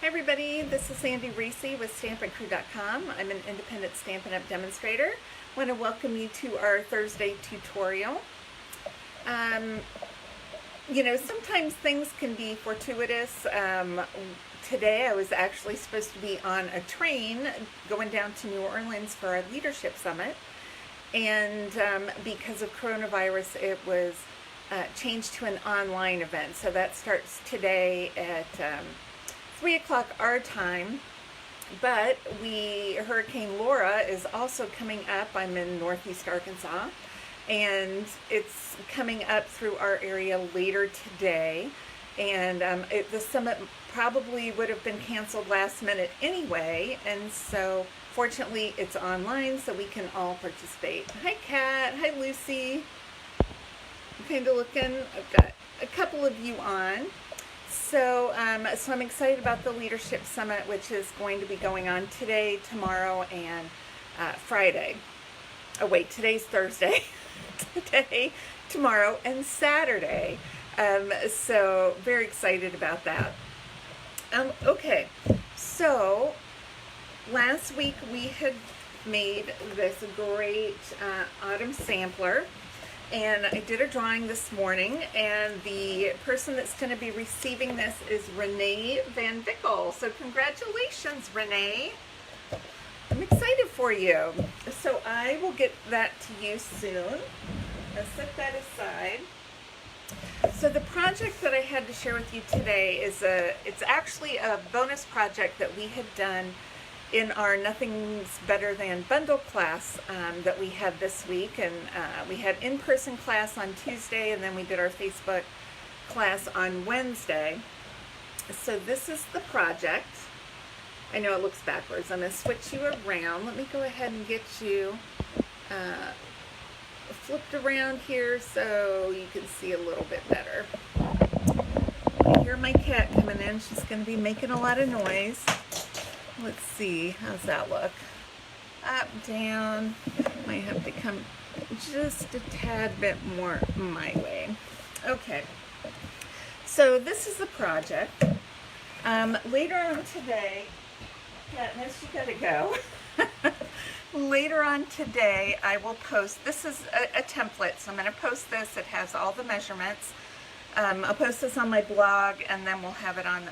Everybody, this is Sandy Reese with StampinCrew.com. I'm an independent Stampin' Up! Demonstrator. I want to welcome you to our Thursday tutorial. Sometimes things can be fortuitous. Today I was actually supposed to be on a train going down to New Orleans for our leadership summit, and because of coronavirus it was changed to an online event. So that starts today at 3 o'clock our time, but Hurricane Laura is also coming up. I'm in Northeast Arkansas, and it's coming up through our area later today, and the summit probably would have been canceled last minute anyway, and so fortunately it's online so we can all participate. Hi Kat, hi Lucy, kind of looking. I've got a couple of you on. So I'm excited about the Leadership Summit, which is going to be going on today, tomorrow, and Friday. Oh wait, today's Thursday. Today, tomorrow, and Saturday. So very excited about that. Okay, so last week we had made this great autumn sampler. And I did a drawing this morning, and the person that's going to be receiving this is Renee Van Vickel. So congratulations, Renee. I'm excited for you. So I will get that to you soon. I'll set that aside. So the project that I had to share with you today is it's actually a bonus project that we had done in our Nothing's Better Than Bundle class that we had this week. And we had in-person class on Tuesday, and then we did our Facebook class on Wednesday. So this is the project. I know it looks backwards. I'm going to switch you around. Let me go ahead and get you flipped around here so you can see a little bit better. I hear my cat coming in. She's going to be making a lot of noise. Let's see, how's that look? Up, down, might have to come just a tad bit more my way. Okay, so this is the project. Later on today, Katniss, you gotta go. Later on today, I will post, this is a template, so I'm gonna post this. It has all the measurements. I'll post this on my blog, and then we'll have it on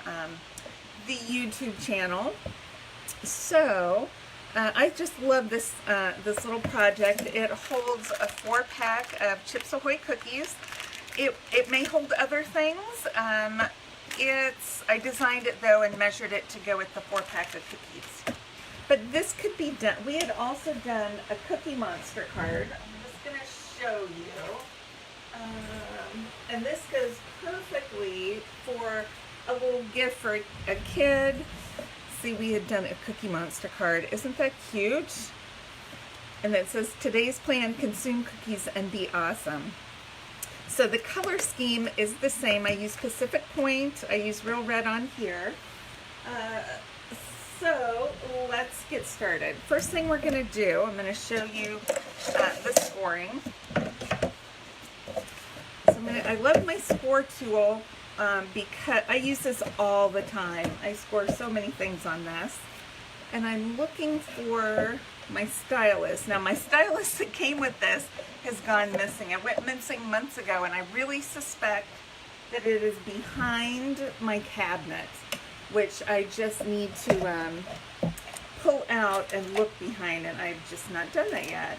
the YouTube channel. So I just love this this little project. It holds a 4-pack of Chips Ahoy cookies. It may hold other things. I designed it though and measured it to go with the 4-pack of cookies. But this could be done. We had also done a Cookie Monster card. I'm just going to show you. And this goes perfectly for a little gift for a kid. See, we had done a Cookie Monster card. Isn't that cute? And it says, today's plan, consume cookies and be awesome. So the color scheme is the same. I use Pacific Point. I use Real Red on here. So let's get started. First thing we're going to do, I'm going to show you the scoring. So I love my score tool. Because I use this all the time. I score so many things on this. And I'm looking for my stylus. Now my stylus that came with this has gone missing. It went missing months ago, and I really suspect that it is behind my cabinet, which I just need to pull out and look behind, and I've just not done that yet.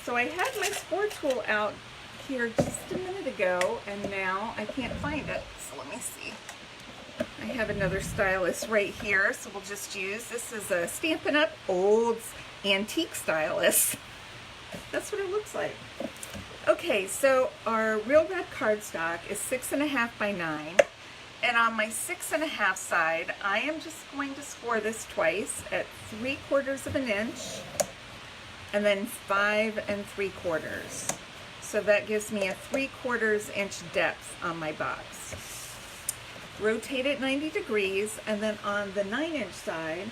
So I had my score tool out here just a minute ago, and now I can't find it. So let me see. I have another stylus right here, so we'll just use, this is a Stampin' Up! Old Antique Stylus. That's what it looks like. Okay, so our Real Red cardstock is 6.5 by 9, and on my 6.5 side, I am just going to score this twice at 3/4 of an inch, and then 5 3/4. So that gives me a 3/4 inch depth on my box. Rotate it 90 degrees, and then on the 9-inch side,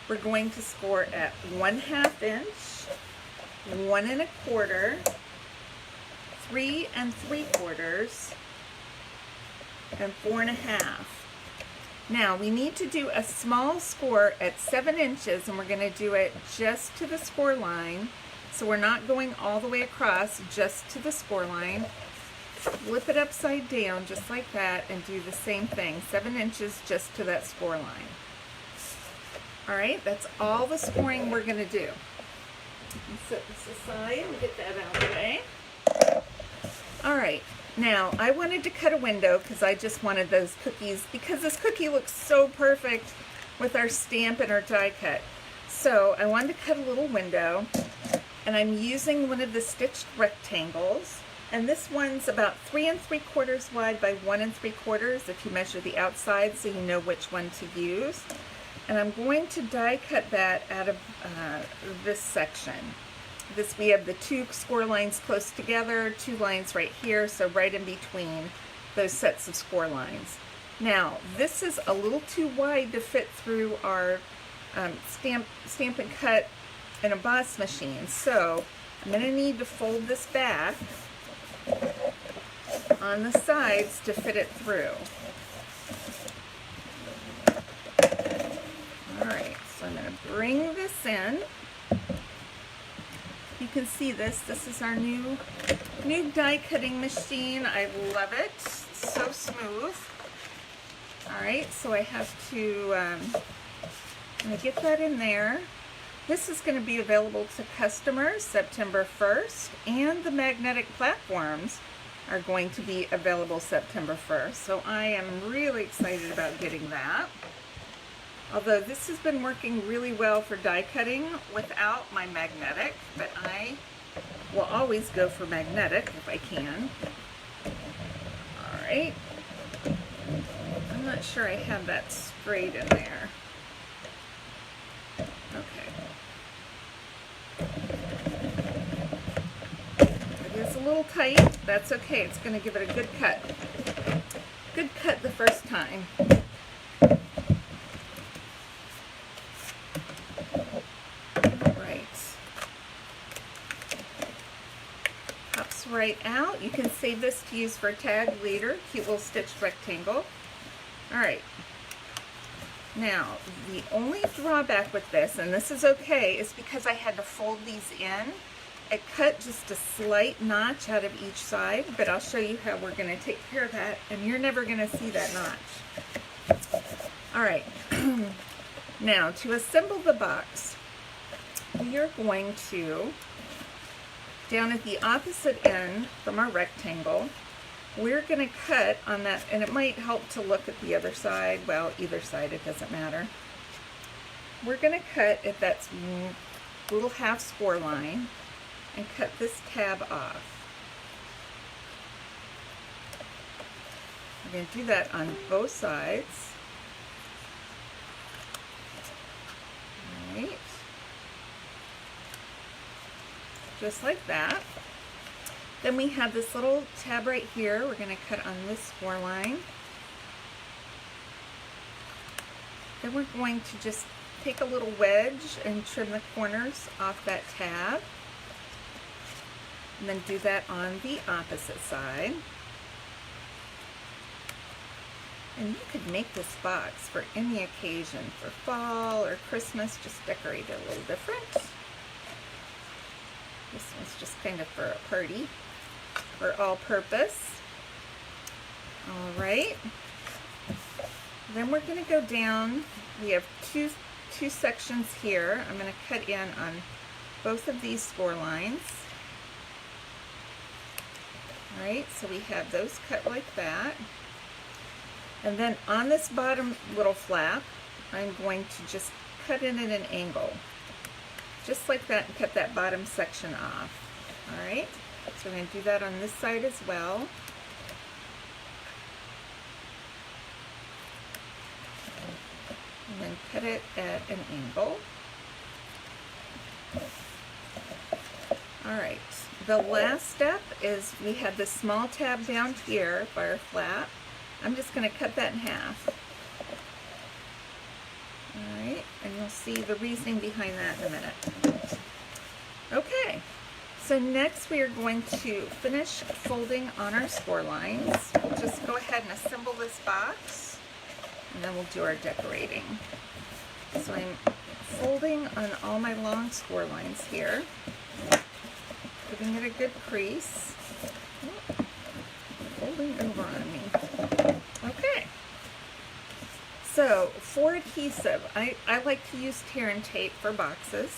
we're going to score at 1/2 inch, 1 1/4, 3 3/4, and 4 1/2. Now we need to do a small score at 7 inches, and we're going to do it just to the score line. So we're not going all the way across, just to the score line. Flip it upside down just like that and do the same thing, 7 inches just to that score line. All right, that's all the scoring we're going to do. Set this aside and get that out of the way. All right, now I wanted to cut a window because I just wanted those cookies, because this cookie looks so perfect with our stamp and our die cut. So I wanted to cut a little window, and I'm using one of the stitched rectangles. And this one's about 3 3/4 wide by 1 3/4 if you measure the outside, so you know which one to use. And I'm going to die cut that out of this section. We have the 2 score lines close together, 2 lines right here, so right in between those sets of score lines. Now, this is a little too wide to fit through our stamp and cut and emboss machine, so I'm going to need to fold this back on the sides to fit it through. Alright, so I'm going to bring this in. You can see this. This is our new die cutting machine. I love it. It's so smooth. Alright, so I have to I'm going to get that in there. This is going to be available to customers September 1st, and the magnetic platforms are going to be available September 1st. So I am really excited about getting that. Although this has been working really well for die cutting without my magnetic, but I will always go for magnetic if I can. Alright. I'm not sure I have that straight in there. Okay. It is a little tight. That's okay. It's going to give it a good cut. Good cut the first time. Right. Pops right out. You can save this to use for a tag later. Cute little stitched rectangle. Alright. Now, the only drawback with this, and this is okay, is because I had to fold these in. It cut just a slight notch out of each side, but I'll show you how we're going to take care of that, and you're never going to see that notch. Alright, now to assemble the box, we are going to, down at the opposite end from our rectangle, we're going to cut on that, and it might help to look at the other side. Well, either side, it doesn't matter. We're going to cut at that little half score line and cut this tab off. We're going to do that on both sides. All right. Just like that. Then we have this little tab right here. We're going to cut on this score line. Then we're going to just take a little wedge and trim the corners off that tab. And then do that on the opposite side. And you could make this box for any occasion, for fall or Christmas, just decorate it a little different. This one's just kind of for a party. For all purpose. Alright. Then we're going to go down. We have two sections here. I'm going to cut in on both of these score lines. Alright, so we have those cut like that. And then on this bottom little flap, I'm going to just cut in at an angle. Just like that, and cut that bottom section off. Alright. So we're going to do that on this side as well. And then cut it at an angle. Alright, the last step is we have this small tab down here by our flap. I'm just going to cut that in half. Alright, and you'll see the reasoning behind that in a minute. Okay. So next we are going to finish folding on our score lines. Just go ahead and assemble this box. and then we'll do our decorating. So I'm folding on all my long score lines here, giving it a good crease. Folding over on me. Okay. So for adhesive, I like to use tear and tape for boxes.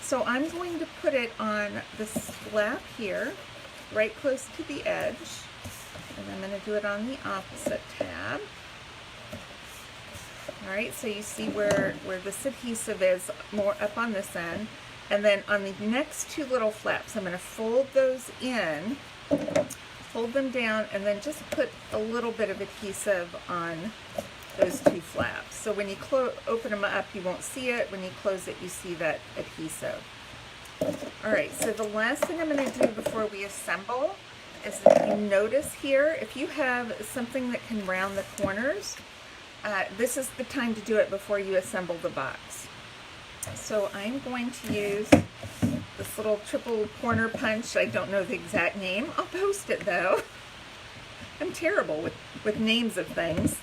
So I'm going to put it on this flap here, right close to the edge. And I'm going to do it on the opposite tab. All right, so you see where this adhesive is more up on this end. And then on the next two little flaps, I'm going to fold those in, fold them down, and then just put a little bit of adhesive on those two flaps. So when you open them up, you won't see it. When you close it, you see that adhesive. All right, so the last thing I'm going to do before we assemble is, if you notice here, if you have something that can round the corners, this is the time to do it before you assemble the box. So I'm going to use this little triple corner punch. I don't know the exact name. I'll post it though. I'm terrible with names of things.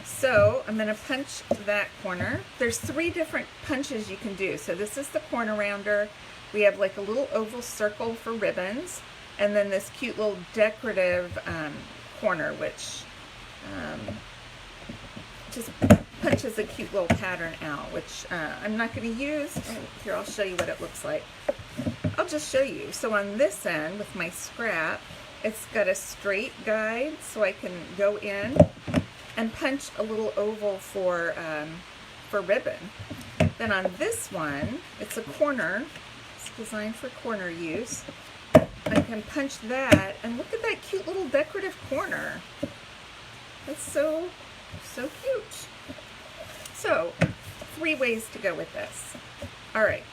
So I'm going to punch that corner. There's 3 different punches you can do. So this is the corner rounder. We have like a little oval circle for ribbons, and then this cute little decorative corner, which just punches a cute little pattern out, which I'm not going to use. Here, I'll show you what it looks like. I'll just show you. So on this end with my scrap, it's got a straight guide, so I can go in and punch a little oval for ribbon. Then on this one, it's a corner. It's designed for corner use. I can punch that, and look at that cute little decorative corner. That's so cute. So 3 ways to go with this. All right,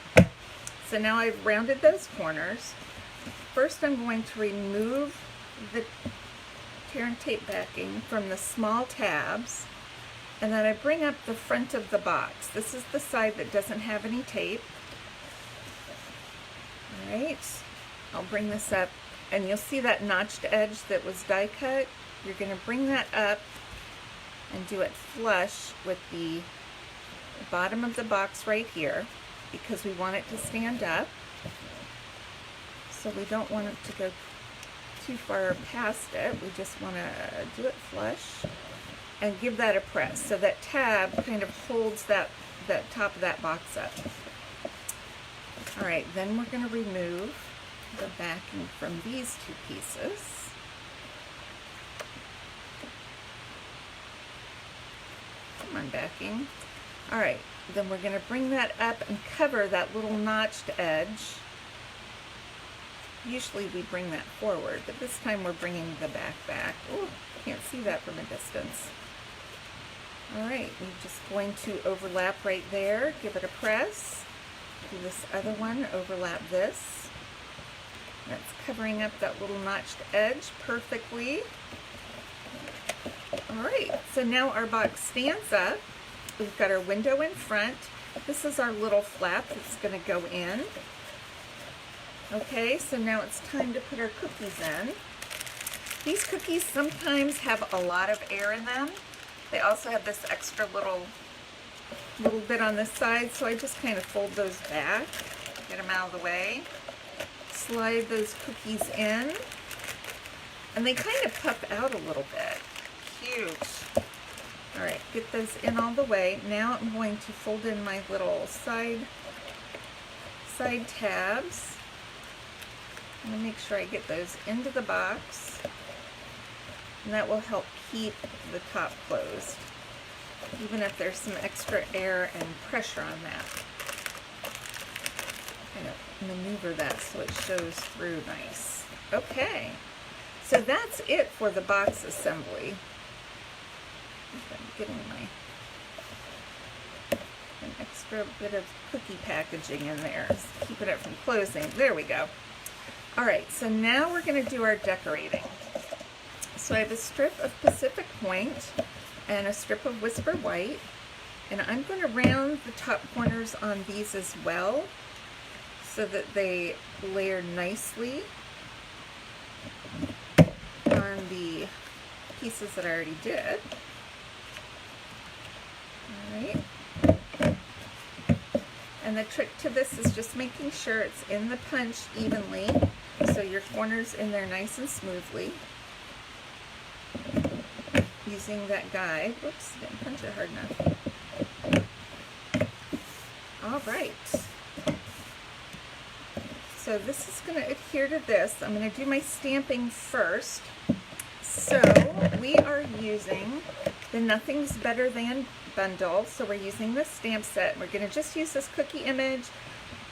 so now I've rounded those corners. First, I'm going to remove the tear and tape backing from the small tabs, and then I bring up the front of the box. This is the side that doesn't have any tape. All right, I'll bring this up, and you'll see that notched edge that was die cut. You're going to bring that up and do it flush with the bottom of the box right here, because we want it to stand up. So we don't want it to go too far past it. We just want to do it flush and give that a press, so that tab kind of holds that top of that box up. All right, then we're going to remove the backing from these 2 pieces. Come on, backing. All right, then we're going to bring that up and cover that little notched edge. Usually we bring that forward, but this time we're bringing the back. Oh, can't see that from a distance. All right, we're just going to overlap right there, give it a press. Do this other one, overlap this. That's covering up that little notched edge perfectly. All right, so now our box stands up. We've got our window in front. This is our little flap that's going to go in. Okay, so now it's time to put our cookies in. These cookies sometimes have a lot of air in them. They also have this extra little bit on this side, so I just kind of fold those back, get them out of the way, slide those cookies in, and they kind of puff out a little bit. Cute. All right, get those in all the way. Now I'm going to fold in my little side tabs. I'm going to make sure I get those into the box, and that will help keep the top closed, even if there's some extra air and pressure on that. Kind of maneuver that so it shows through nice. Okay, so that's it for the box assembly. I'm getting an extra bit of cookie packaging in there, keeping it from closing. There we go. All right, so now we're going to do our decorating. So I have a strip of Pacific Point and a strip of Whisper White, and I'm going to round the top corners on these as well so that they layer nicely on the pieces that I already did. And the trick to this is just making sure it's in the punch evenly, so your corner's in there nice and smoothly. Using that guide. Whoops, didn't punch it hard enough. All right. So this is going to adhere to this. I'm going to do my stamping first. So we are using the Nothing's Better Than bundle. So we're using this stamp set. We're going to just use this cookie image.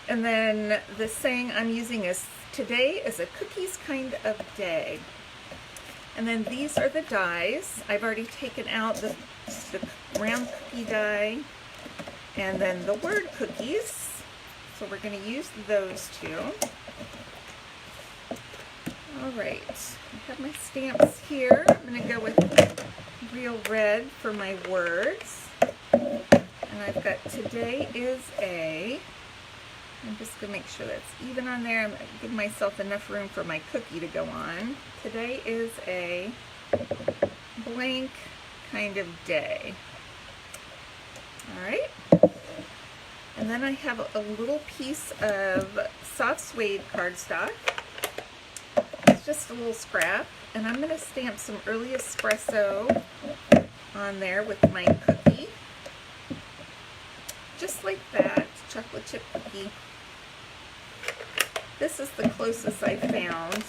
And then the saying I'm using is, today is a cookies kind of day. And then these are the dies. I've already taken out the round cookie die and then the word cookies. So we're going to use those two. All right, I have my stamps here. I'm going to go with real red for my words. And I've got today is a, I'm just going to make sure that's even on there. I'm going to give myself enough room for my cookie to go on. Today is a blank kind of day. All right. And then I have a little piece of soft suede cardstock. It's just a little scrap. And I'm going to stamp some early espresso on there with my cookie. Just like that, chocolate chip cookie. This is the closest I found.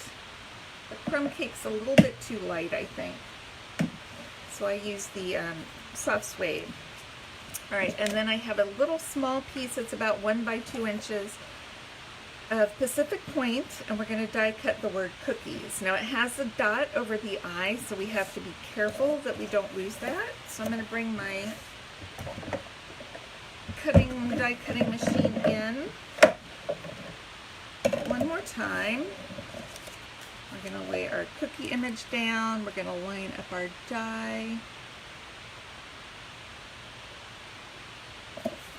The crumb cake's a little bit too light, I think. So I use the soft suede. All right, and then I have a little small piece, it's about 1 by 2 inches of Pacific Point, and we're going to die cut the word cookies. Now it has a dot over the I, so we have to be careful that we don't lose that. So I'm going to bring my die cutting machine in one more time. We're going to lay our cookie image down. We're going to line up our die.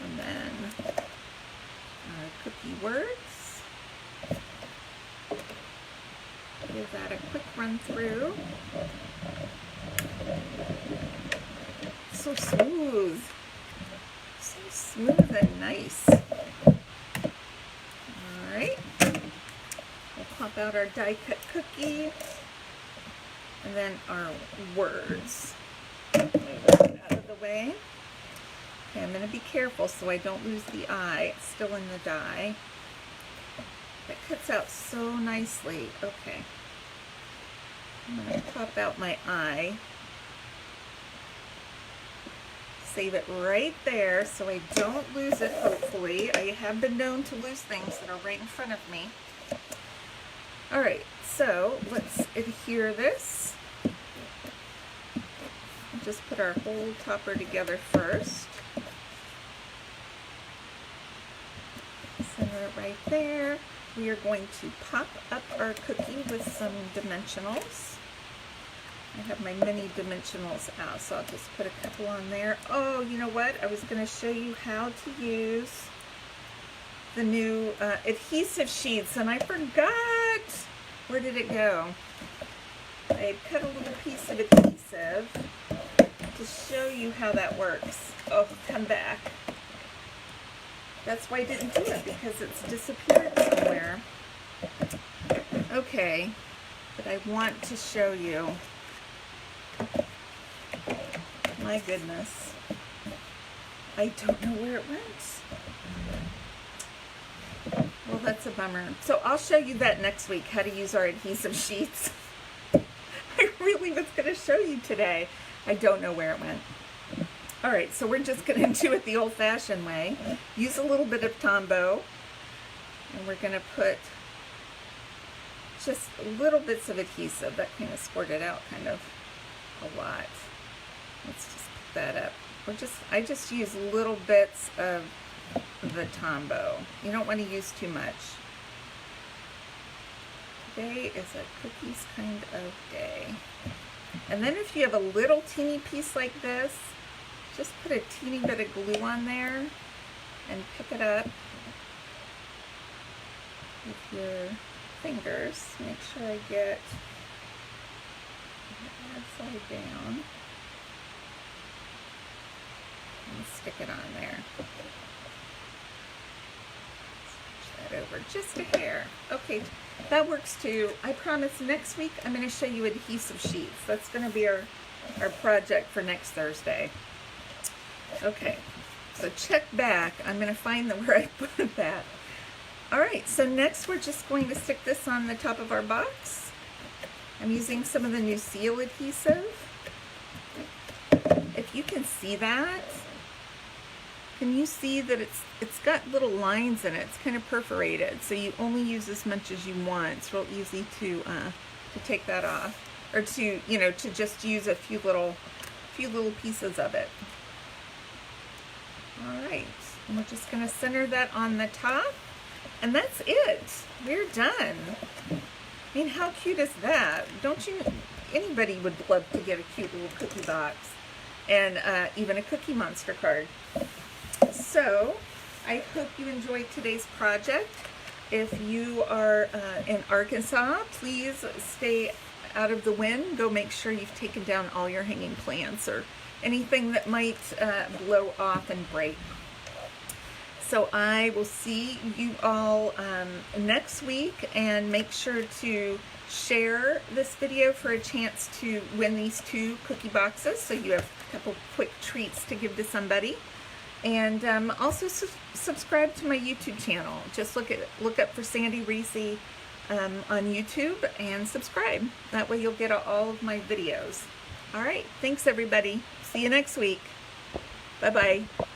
And then our cookie words. Give that a quick run through. So smooth. So smooth and nice. Alright. We'll pop out our die cut cookie. And then our words. Move that out of the way. Okay, I'm going to be careful so I don't lose the I. It's still in the die. That cuts out so nicely. Okay. I'm going to pop out my I. Save it right there so I don't lose it, hopefully. I have been known to lose things that are right in front of me. Alright, so let's adhere this. Just put our whole topper together first. Center it right there. We are going to pop up our cookie with some dimensionals. I have my mini dimensionals out, so I'll just put a couple on there. Oh, you know what? I was going to show you how to use the new adhesive sheets, and I forgot. Where did it go? I cut a little piece of adhesive to show you how that works. Oh, come back. That's why I didn't do it, because it's disappeared somewhere. Okay, but I want to show you. My goodness. I don't know where it went. Well, that's a bummer. So I'll show you that next week, how to use our adhesive sheets. I really was going to show you today. I don't know where it went. All right, so we're just going to do it the old-fashioned way. Use a little bit of Tombow, and we're going to put just little bits of adhesive. That kind of squirted out kind of a lot. Let's just put that up. I just use little bits of the Tombow. You don't want to use too much. Today is a cookies kind of day. And then if you have a little teeny piece like this, just put a teeny bit of glue on there and pick it up with your fingers. Make sure I get it upside down and stick it on there. it over just a hair. Okay, that works too. I promise next week I'm going to show you adhesive sheets. That's going to be our project for next Thursday. Okay, so check back. I'm going to find where I put that. All right, so next we're just going to stick this on the top of our box. I'm using some of the Nuseal adhesive. If you can see that, can you see that it's got little lines in it? It's kind of perforated, so you only use as much as you want. It's real easy to take that off, or to to just use a few little pieces of it. All right, and we're just going to center that on the top, and that's it. We're done. I mean, how cute is that? Don't you? Anybody would love to get a cute little cookie box, and even a Cookie Monster card. So, I hope you enjoyed today's project. If you are in Arkansas, please stay out of the wind. Go make sure you've taken down all your hanging plants or anything that might blow off and break. So I will see you all next week, and make sure to share this video for a chance to win these 2 cookie boxes, so you have a couple quick treats to give to somebody. And also subscribe to my YouTube channel. Just look up for Sandy Reese on YouTube and subscribe. That way you'll get all of my videos. All right, thanks everybody. See you next week. Bye-bye.